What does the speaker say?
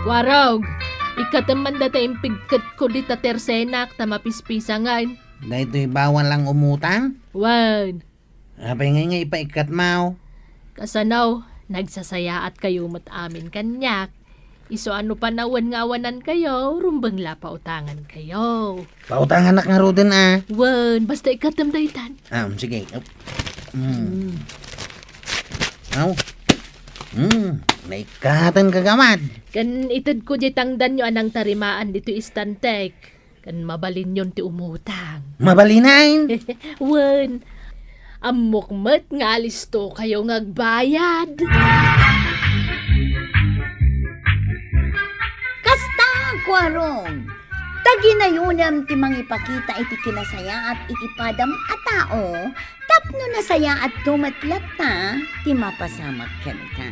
Warog, ikataman data impigkat ko di ta tersenak ta mapispisangan. Dahil bawal lang umutang. Wan, Apay nga ipaikat mau. kasanaw, nagsasaya at kayo mat amin kanyak. Iso ano pa nawan nga awanan kayo, rumbang lapa utangan kayo. Pautang anak nga rodin ah. Wan, basta ikatam daytan. Sige. Naikatan kagamad. Kan itad ko di tangdan nyo anang tarimaan dito istantek. Kan mabalin yon ti umutang. Mabalinain. Wan, amokmat nga alisto kayo ngagbayad. Kasta, kwarong. Tagi na yun ang timang ipakita iti kinasaya at iti padam a tao, tapno nasaya at tumatlata, ti mapasamak ken ka.